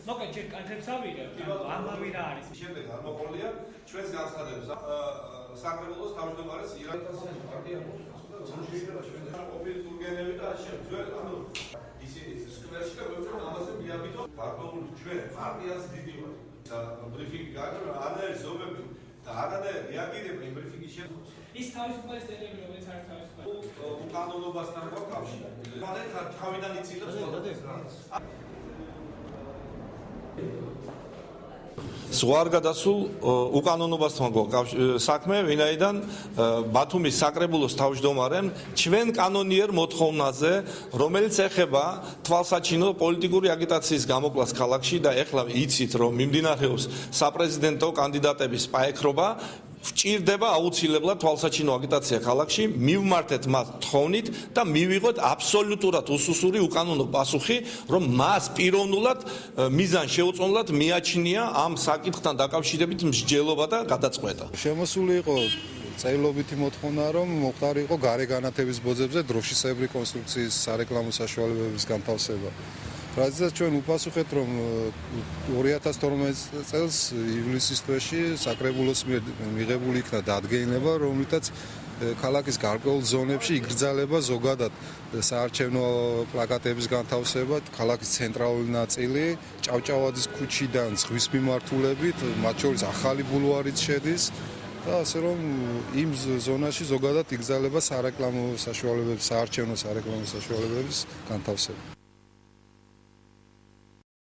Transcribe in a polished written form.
მოკლედ ჯერ კანთებს ავიღებ, ამავე რა არის. შემდეგ ამოყოლია ჩვენს განცხადებს საქართველოს თავმჯდომარეს ირანის პარტია ყოფილი თურგენები და ჩვენ ანუ ისინი სკვლერში და ვეუბნები ამაზე მიაბიტო გარკვეული ჩვენ პარტიას დიდი ვარ და ბრიფინგი გააკეთე ანალიზ ზომები და არანაირ რეაგირება იმ ბრიფინგის შედეგად ის თავისუფალი სტელები რომელიც არის თავისუფალი უკანონობასთან გვაქვს კავშირი. მაგრამ თავიდან იცილებს ყველას. ზღვარ გადასულ უკანონობასთან გვაქვს საქმე, ვინაიდან ბათუმის საკრებულოს თავმჯდომარემ ჩვენ კანონიერ მოთხოვნაზე, რომელიც ეხება თვალსაჩინო პოლიტიკური აგიტაციის გამოკვლას ქალაქში და ეხლა იცით, რომ მიმდინარეობს საპრეზიდენტო კანდიდატების პაექრობა, ვჭირდება აუცილებლად თვალსაჩინო აგიტაცია ქალაქში, მივმართეთ მათ თხოვნით და მივიღოთ აბსოლუტურად უსუსური უკანონო პასუხი, რომ მას პიროვნულად მიზან შეუწონლად მიაჩნია ამ საკითხთან დაკავშირებით მსჯელობა და გადაწყვეტა. შემოსული იყო წერილობითი მოთხოვნა, რომ მოხდარი იყო გარე განათების ბოძებზე დროშისებრი კონსტრუქციის სარეკლამო საშუალებების განთავსება. რადგან ჩვენ უპასუხეთ, რომ 2012 წელს ივლისის თვეში საკრებულოს მიერ მიღებული იქნა დადგენილება, რომლითაც ქალაქის გარკვეულ ზონებში იგრძალება ზოგადად საარჩევნო პლაკატების განთავსება, ქალაქის ცენტრალური ნაწილი, ჭავჭავაძის ქუჩიდან ზღვის მიმართულებით, მათ შორის ახალი ბულვარიც შედის და ასე რომ იმ ზონაში ზოგადად იგრძალება საარჩევნო სარეკლამო საშუალებების განთავსება.